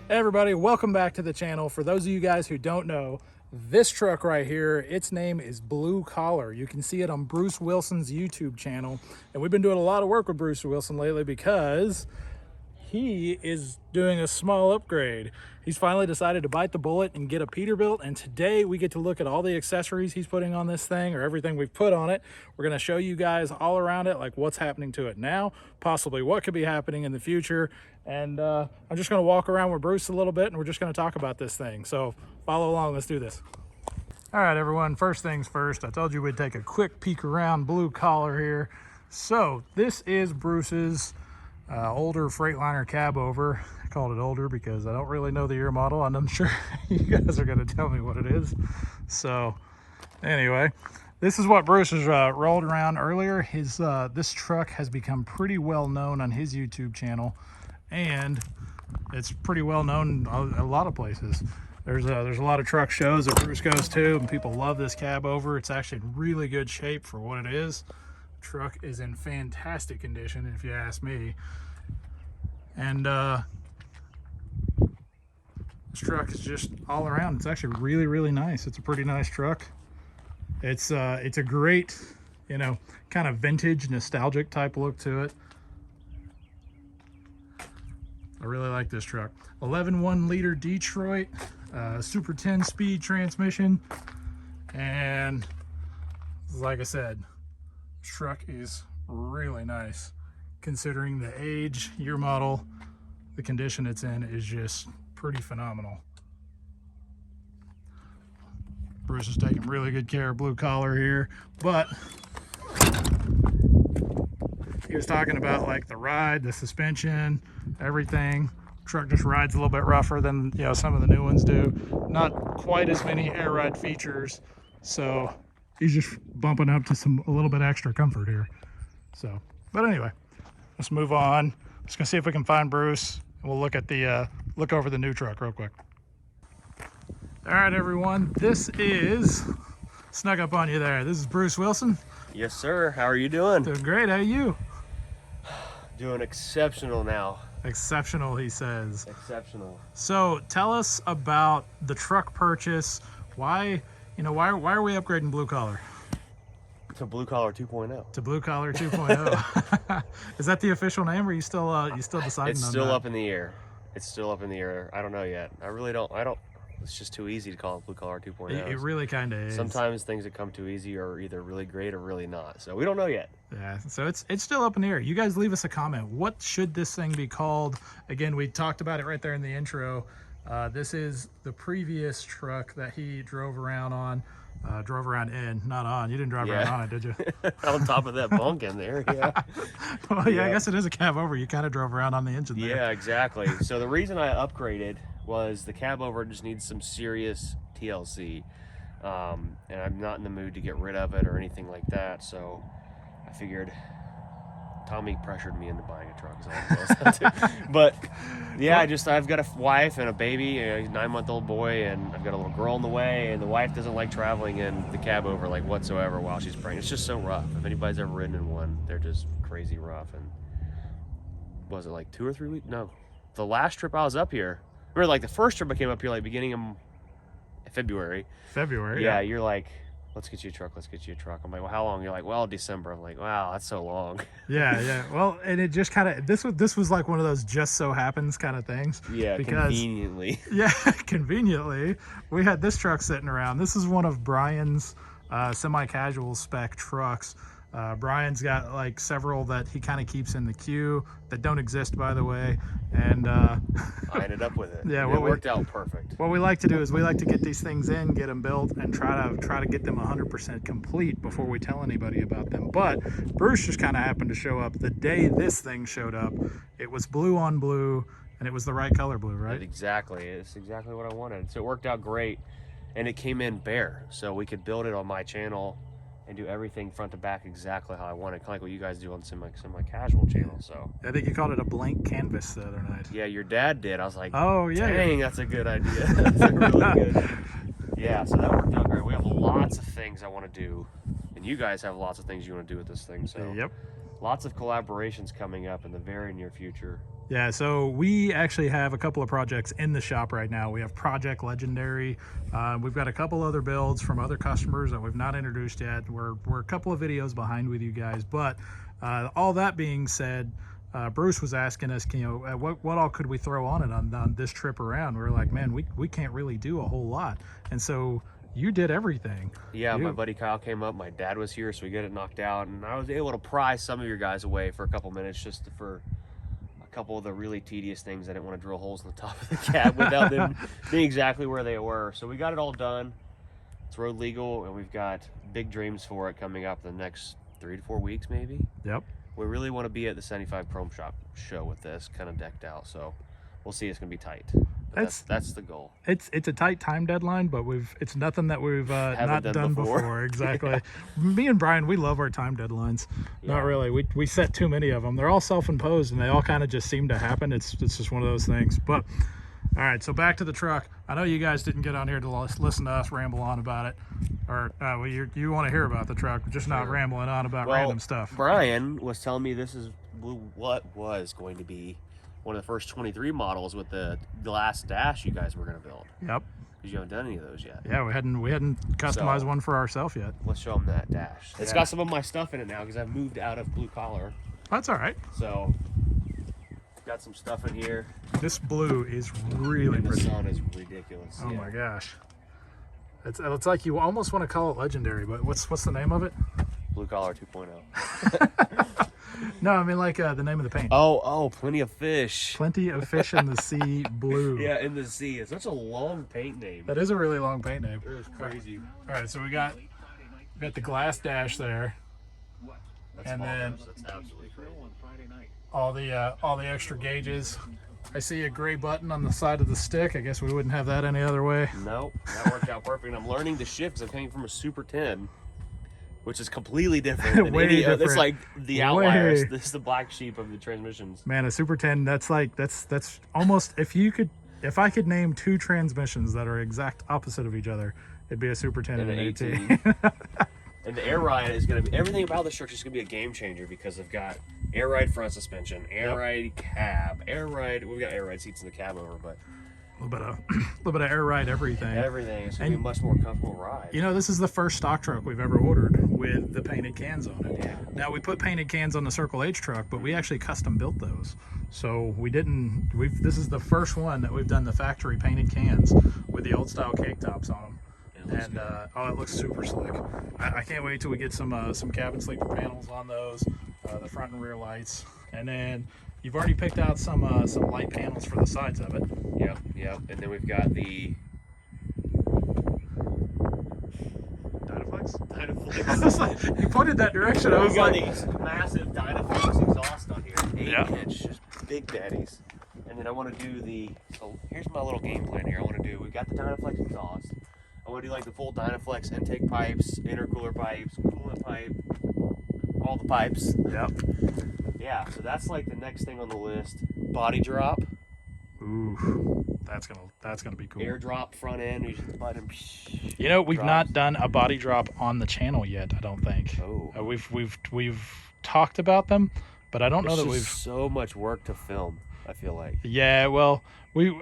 Hey everybody, welcome back to the channel. For those of you guys who don't know, this truck right here, its name is Blue Collar. You can see it on Bruce Wilson's YouTube channel. And we've been doing a lot of work with Bruce Wilson lately because he is doing a small upgrade. He's finally decided to bite the bullet and get a Peterbilt, and today we get to look at all the accessories he's putting on this thing, or everything we've put on it. We're going to show you guys all around it, like what's happening to it now, possibly what could be happening in the future, and I'm just going to walk around with Bruce a little bit, and we're just going to talk about this thing. So follow along, let's do this. All right, everyone, first things first, I told you we'd take a quick peek around Blue Collar here. So this is Bruce's older Freightliner cab over. I called it older because I don't really know the year model, and I'm sure you guys are going to tell me what it is. So anyway, this is what Bruce has rolled around earlier. His this truck has become pretty well known on his YouTube channel, and it's pretty well known a lot of places. There's a lot of truck shows that Bruce goes to, and people love this cab over. It's actually in really good shape for what it is. The truck is in fantastic condition, if you ask me. And this truck is just all around. It's actually really, really nice. It's a pretty nice truck. It's a great, you know, kind of vintage, nostalgic type look to it. I really like this truck. 11.1 liter Detroit, Super 10 speed transmission, and like I said, this truck is really nice considering the age, year model. The condition it's in is just pretty phenomenal. Bruce is taking really good care of Blue Collar here, but he was talking about like the ride, the suspension, everything. Truck just rides a little bit rougher than, you know, some of the new ones do. Not quite as many air ride features, so he's just bumping up to a little bit extra comfort here. So, but anyway, let's move on. Just gonna see if we can find Bruce, and we'll look at the look over the new truck real quick. All right, everyone, this is, snuck up on you there, this is Bruce Wilson. Yes, sir. How are you doing? Doing great. How are you? Doing exceptional now. Exceptional, he says. Exceptional. So tell us about the truck purchase. Why are we upgrading Blue Collar? To Blue Collar 2.0. To Blue Collar 2.0. Is that the official name, or are you still deciding on that? It's still up in the air. It's still up in the air. I don't know yet. I don't. It's just too easy to call it Blue Collar 2.0. It really kind of is. Sometimes things that come too easy are either really great or really not. So we don't know yet. Yeah, so it's still up in the air. You guys leave us a comment. What should this thing be called? Again, we talked about it right there in the intro. This is the previous truck that he drove around on. Drove around in, not on. You didn't drive around on it, did you? On top of that bunk in there, yeah. Well, yeah, I guess it is a cab over. You kind of drove around on the engine there. Yeah, exactly. So the reason I upgraded was the cab over just needs some serious TLC. And I'm not in the mood to get rid of it or anything like that. So I figured Tommy pressured me into buying a truck. But yeah, I've got a wife and a baby, a 9-month-old boy, and I've got a little girl on the way, and the wife doesn't like traveling in the cab over like whatsoever while she's pregnant. It's just so rough. If anybody's ever ridden in one, they're just crazy rough. And was it like 2 or 3 weeks? No, the last trip I was up here, remember, like the first trip I came up here like beginning of February. Yeah, you're like, let's get you a truck, let's get you a truck. I'm like, well, how long? You're like, well, December. I'm like, wow, that's so long. Yeah. Well, and it just kind of, this was like one of those just so happens kind of things. Yeah, because, conveniently. Yeah, conveniently, we had this truck sitting around. This is one of Brian's semi-casual spec trucks. Brian's got like several that he kind of keeps in the queue that don't exist, by the way, and I ended up with it. Yeah, it worked out perfect. What we like to do is we like to get these things in, get them built, and try to get them 100% complete before we tell anybody about them. But Bruce just kind of happened to show up the day this thing showed up. It was blue on blue, and it was the right color blue, right? Exactly. It's exactly what I wanted. So it worked out great. and it came in bare, so we could build it on my channel and do everything front to back exactly how I want it, kind of like what you guys do on semi casual channel. So I think you called it a blank canvas the other night. yeah, your dad did. I was like, oh yeah, dang, that's a good idea. That's a really good. Yeah, so that worked out great. We have lots of things I want to do, and you guys have lots of things you want to do with this thing. So yep. Lots of collaborations coming up in the very near future. Yeah, so we actually have a couple of projects in the shop right now. We have Project Legendary. We've got a couple other builds from other customers that we've not introduced yet. We're a couple of videos behind with you guys, but all that being said, Bruce was asking us, you know, what all could we throw on it on this trip around? We were like, man, we can't really do a whole lot. And so you did everything. Yeah, my buddy Kyle came up. My dad was here, so we got it knocked out, and I was able to pry some of your guys away for a couple minutes just for a couple of the really tedious things. I didn't want to drill holes in the top of the cab without them being exactly where they were. So we got it all done. It's road legal, and we've got big dreams for it coming up in the next 3 to 4 weeks, maybe. Yep. We really want to be at the 75 Chrome Shop show with this kind of decked out, so we'll see. It's gonna be tight. That's the goal. It's a tight time deadline, but it's nothing that we've not done before. Exactly. Yeah. Me and Brian, we love our time deadlines. Yeah. Not really. We set too many of them. They're all self-imposed, and they all kind of just seem to happen. It's just one of those things. But all right, so back to the truck. I know you guys didn't get on here to listen to us ramble on about it, or well, you want to hear about the truck, but just not rambling on about random stuff. Brian was telling me this is what was going to be one of the first 23 models with the glass dash you guys were going to build. Yep. Because you haven't done any of those yet. Yeah, we hadn't customized one for ourselves yet. Let's show them that dash. It's got some of my stuff in it now because I've moved out of Blue Collar. That's all right. So got some stuff in here. This blue is really pretty. The sun is ridiculous. Oh my gosh. It's like you almost want to call it legendary, but what's the name of it? Blue Collar 2.0. No, I mean like the name of the paint. Oh, Plenty of Fish. Plenty of Fish in the Sea Blue. Yeah, in the sea. It's such a long paint name. That is a really long paint name. It is crazy. All right, so we got the glass dash there, and then that's absolutely crazy. all the extra gauges. I see a gray button on the side of the stick. I guess we wouldn't have that any other way. Nope, that worked out perfect. I'm learning to shift because I'm coming from a Super 10. Which is completely different than any other. It's like the outliers. This is the black sheep of the transmissions. Man, a Super 10, that's almost, if I could name two transmissions that are exact opposite of each other, it'd be a Super 10 and an 18. And the air ride is going to be, everything about the structure is going to be a game changer because they've got air ride front suspension, air ride cab, air ride, we've got air ride seats in the cab over, but a little bit of air ride everything. It's going to be a much more comfortable ride. You know, this is the first stock truck we've ever ordered with the painted cans on it. Yeah. Now, we put painted cans on the Circle H truck, but we actually custom built those. So this is the first one that we've done the factory painted cans with the old style cake tops on them. And it looks super slick. I can't wait till we get some cabin sleeper panels on those, the front and rear lights, and then you've already picked out some light panels for the sides of it. Yep. And then we've got the Dynaflex. You pointed that direction. I was got like, these massive Dynaflex exhaust on here, 8-inch, just big daddies. And then I want to do so here's my little game plan here. We got the Dynaflex exhaust. I want to do like the full Dynaflex intake pipes, intercooler pipes, coolant pipe, all the pipes. Yep. Yeah, so that's like the next thing on the list. Body drop. Ooh, that's gonna be cool. Air drop front end. You just button. You know, we've not done a body drop on the channel yet. I don't think. Oh. We've talked about them, but I don't know that we've so much work to film. I feel like. Yeah, well,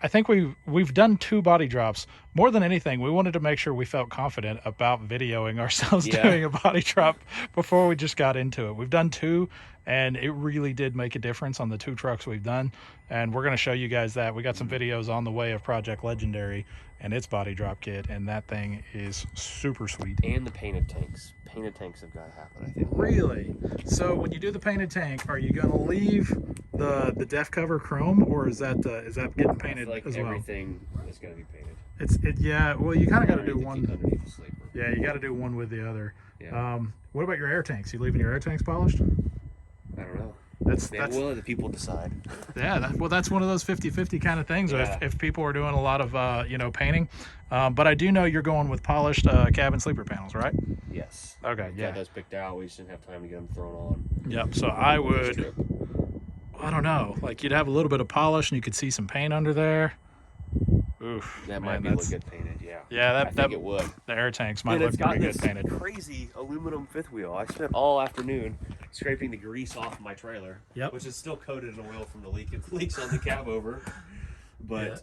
I think we've done 2 body drops. More than anything, we wanted to make sure we felt confident about videoing ourselves doing a body drop before we just got into it. We've done 2, and it really did make a difference on the 2 trucks we've done, and we're going to show you guys that. We got some videos on the way of Project Legendary and its body drop kit, and that thing is super sweet. And the painted tanks. Painted tanks have got to happen, I think. Really? So when you do the painted tank, are you going to leave the def cover chrome, or is that getting painted like as well? Everything is going to be painted. Yeah. Well, you kind of got to do one underneath the sleeper. Yeah, you got to do one with the other. Yeah. What about your air tanks? You leaving your air tanks polished? I don't know. That's we'll let the people decide. yeah. Well, that's one of those 50-50 kind of things. Yeah. If people are doing a lot of painting, but I do know you're going with polished cabin sleeper panels, right? Yes. Okay. Yeah, those picked out. We just didn't have time to get them thrown on. Yep. So I this would. trip. I don't know. Like you'd have a little bit of polish, and you could see some paint under there. Oof. That man, might be look good painted. Yeah. Yeah, I think it would. The air tanks might And look it's got pretty this good painted. crazy aluminum fifth wheel. I spent all afternoon scraping the grease off my trailer, Yep. which is still coated in oil from the leaks on the cab over. But Yeah.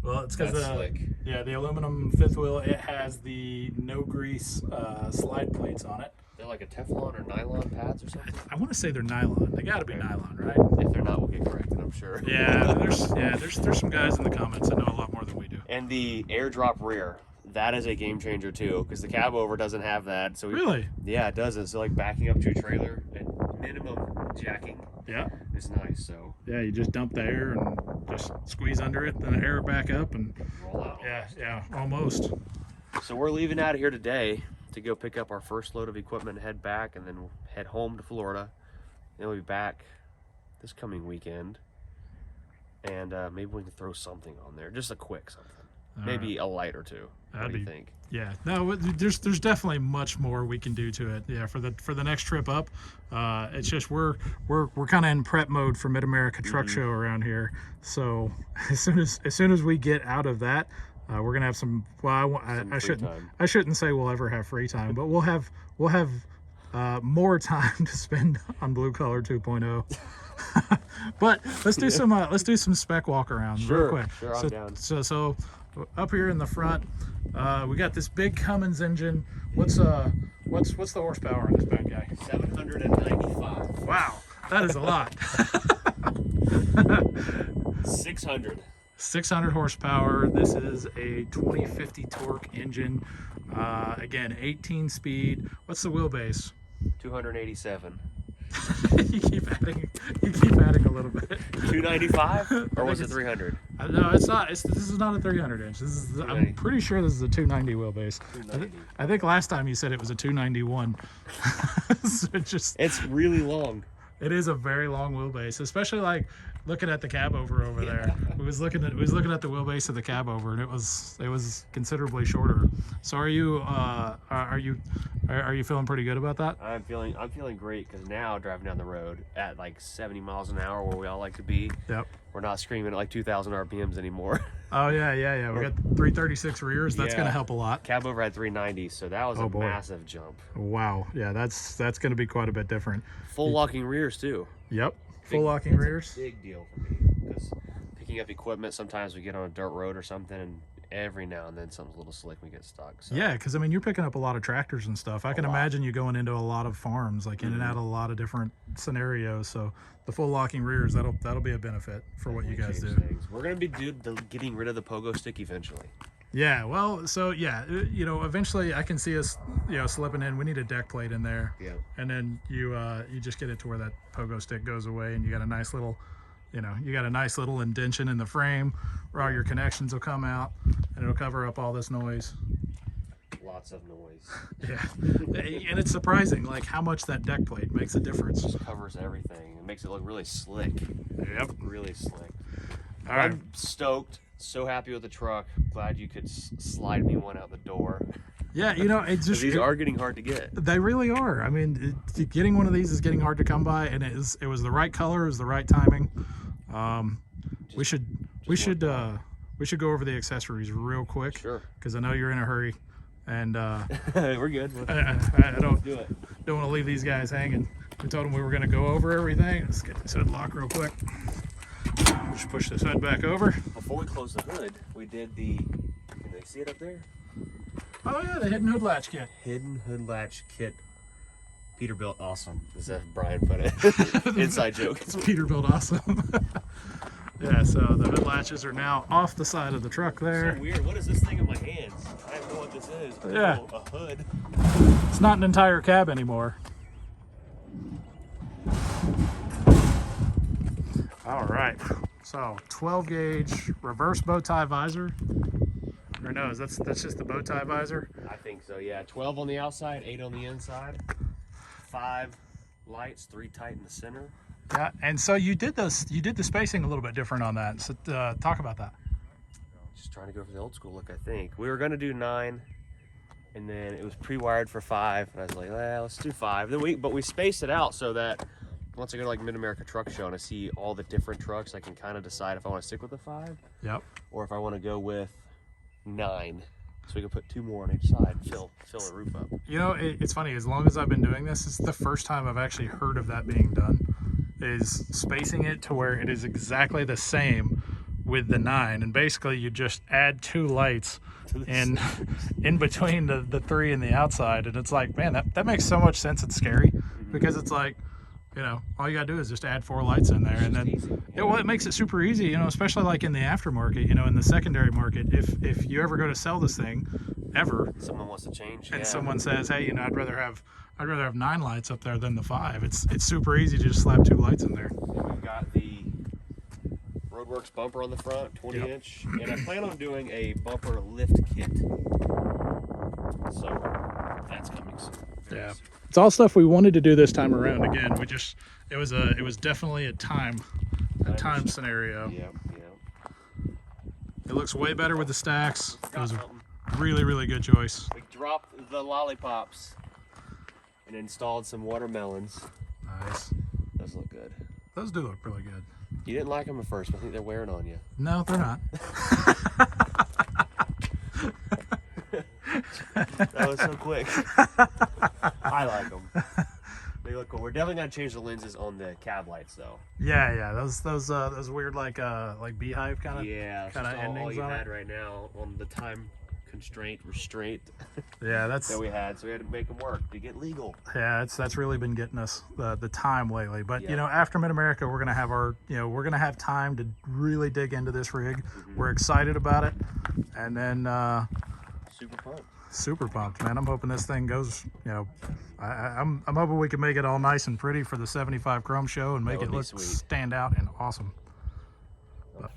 Well, it's because that's slick. the aluminum fifth wheel, it has the no grease slide plates on it. They're like a Teflon or nylon pads or something. I want to say they're nylon. They got to be nylon, right? If they're not, we'll get corrected, I'm sure. Yeah, there's some guys in the comments that know a lot more than we do. And the airdrop rear, that is a game changer too, because the cab over doesn't have that. So Really? Yeah, it doesn't. So like backing up to a trailer and minimum jacking Yeah. is nice. So Yeah, you just dump the air and just squeeze under it, then air it back up, and roll out. yeah, almost. So we're leaving out of here today to go pick up our first load of equipment and head back, and then we'll head home to Florida. Then we'll be back this coming weekend, and maybe we can throw something on there, just a quick something, maybe a light or two. What do you think? Yeah, no, there's definitely much more we can do to it. Yeah, for the next trip up, it's just we're kind of in prep mode for Mid America Truck Show around here. So as soon as we get out of that, we're gonna have some. Well, I shouldn't say we'll ever have free time, but we'll have more time to spend on Blue Collar 2.0. But let's do some spec walk arounds real quick. Sure, I'm down. So up here in the front, we got this big Cummins engine. What's the horsepower on this bad guy? 795. Wow, that is a lot. 600. 600 horsepower. This is a 2050 torque engine. Again, 18 speed. What's the wheelbase? 287. you keep adding a little bit. 295, or was it 300? No, it's not. This is not a 300 inch. I'm pretty sure this is a 290 wheelbase. 290. I think last time you said it was a 291. So it's really long. It is a very long wheelbase, especially like looking at the cab over there. We was looking at the wheelbase of the cab over, and it was considerably shorter. So are you feeling pretty good about that? I'm feeling great, because now driving down the road at like 70 miles an hour, where we all like to be. Yep. We're not screaming at like 2,000 RPMs anymore. Oh yeah. We got 336 rears. That's gonna help a lot. Cab over had 390, so that was a massive jump. Wow. Yeah, that's gonna be quite a bit different. Full locking rears too. Yep. Full locking rears. Big deal for me, because picking up equipment, sometimes we get on a dirt road or something, and every now and then something's a little slick and we get stuck. So. Yeah, because I mean you're picking up a lot of tractors and stuff. I can imagine you going into a lot of farms, like in and out of a lot of different scenarios. So the full locking rears, that'll be a benefit for what you guys do. Things. We're gonna be getting rid of the pogo stick eventually. Yeah, well, so yeah, eventually I can see us, slipping in. We need a deck plate in there. Yeah. And then you just get it to where that pogo stick goes away, and you got a nice little, indention in the frame where all your connections will come out, and it'll cover up all this noise. Lots of noise. Yeah, and it's surprising like how much that deck plate makes a difference. It just covers everything. It makes it look really slick. Yep. Really slick. All right. I'm stoked. So happy with the truck. Glad you could slide me one out the door. Yeah, it's just these are getting hard to get. They really are. I mean, getting one of these is getting hard to come by, and it was the right color, it was the right timing. We should go over the accessories real quick. Sure. Because I know you're in a hurry, and we're good. I don't do it. Don't want to leave these guys hanging. We told them we were going to go over everything. Let's get this hood lock real quick. Just push this hood back over. Before we close the hood, we did can they see it up there? Oh yeah, the hidden hood latch kit. Hidden hood latch kit. Peterbilt awesome. Is that Brian put it? Inside joke. It's Peterbilt awesome. Yeah, so the hood latches are now off the side of the truck there. So weird. What is this thing in my hands? I don't know what this is. Yeah. Oh, a hood. It's not an entire cab anymore. All right. So 12 gauge reverse bow tie visor. Or no, that's just the bow tie visor. I think so, yeah. 12 on the outside, 8 on the inside. 5 lights, 3 tight in the center. Yeah, and so you did the spacing a little bit different on that. So talk about that. Just trying to go for the old school look, I think. We were gonna do 9, and then it was pre-wired for 5, and I was like, well, let's do 5. But we spaced it out so that once I go to like Mid-America Truck Show and I see all the different trucks, I can kind of decide if I want to stick with the 5. Yep. Or if I want to go with 9. So we can put 2 more on each side and fill the roof up. You know, it's funny, as long as I've been doing this, it's the first time I've actually heard of that being done, is spacing it to where it is exactly the same with the 9, and basically you just add 2 lights in between the 3 and the outside, and it's like, man, that makes so much sense. It's scary because it's like, you know, all you gotta do is just add 4 lights in there, and then it makes it super easy, you know, especially like in the aftermarket, you know, in the secondary market. If you ever go to sell this thing, someone wants to change, and someone says, hey, you know, I'd rather have 9 lights up there than the 5. It's super easy to just slap 2 lights in there. And we've got the Roadworks bumper on the front, 20-inch, and I plan on doing a bumper lift kit. So that's coming soon. Yeah, it's all stuff we wanted to do this time around. Again, it was definitely a time scenario. Yep. It looks way better with the stacks. It was a really good choice. We dropped the lollipops and installed some watermelons. Nice. Those look good. Those do look really good. You didn't like them at first, but I think they're wearing on you. No, they're not. That was so quick. I like them. They look cool. We're definitely gonna change the lenses on the cab lights, though. Yeah. Those weird like beehive kind of all endings you on had it. right now on the time restraint Yeah, that we had, so we had to make them work to get legal. Yeah, that's really been getting us the time lately. But Yeah. you know, after Mid-America, we're gonna have time to really dig into this rig. We're excited about it, and then super pumped, man. I'm hoping this thing goes, you know, I'm hoping we can make it all nice and pretty for the 75 Chrome show and make it look stand out and awesome.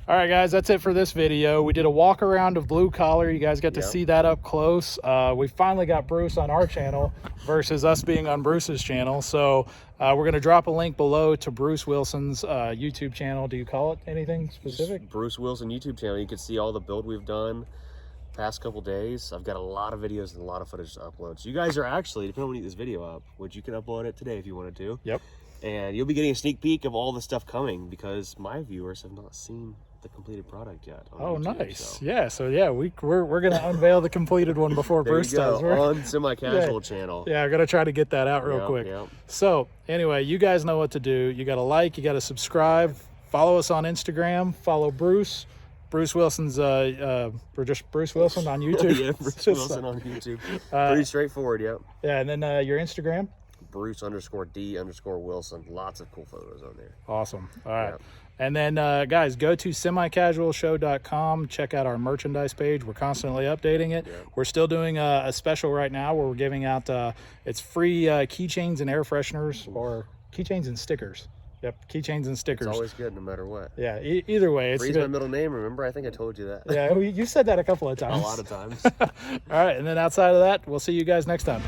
All right, guys, that's it for this video. We did a walk around of Blue Collar. You guys got to see that up close. We finally got Bruce on our channel versus us being on Bruce's channel. So we're going to drop a link below to Bruce Wilson's YouTube channel. Do you call it anything specific? Just Bruce Wilson YouTube channel. You can see all the build we've done past couple days. I've got a lot of videos and a lot of footage to upload. So you guys are actually, depending on when you get this video up, which you can upload it today if you wanted to. Yep. And you'll be getting a sneak peek of all the stuff coming because my viewers have not seen the completed product yet. Oh, YouTube, nice. So. Yeah, so yeah, we're going to unveil the completed one before Bruce does. On Semi-Casual channel. Yeah, I got to try to get that out real quick. Yep. So anyway, you guys know what to do. You got to like, you got to subscribe, follow us on Instagram, follow Bruce Wilson's or just Bruce Wilson on YouTube. Yeah, Bruce Wilson on YouTube. Pretty straightforward, yep. Yeah, and then your Instagram? Bruce_D_Wilson. Lots of cool photos on there. Awesome. All right. Yep. And then guys, go to semicasualshow.com. Check out our merchandise page. We're constantly updating it. Yep. We're still doing a special right now where we're giving out it's free keychains and air fresheners, or keychains and stickers. Yep, keychains and stickers. It's always good no matter what. Yeah, either way. It's Free's my middle name, remember? I think I told you that. Yeah, you said that a couple of times. A lot of times. All right, and then outside of that, we'll see you guys next time.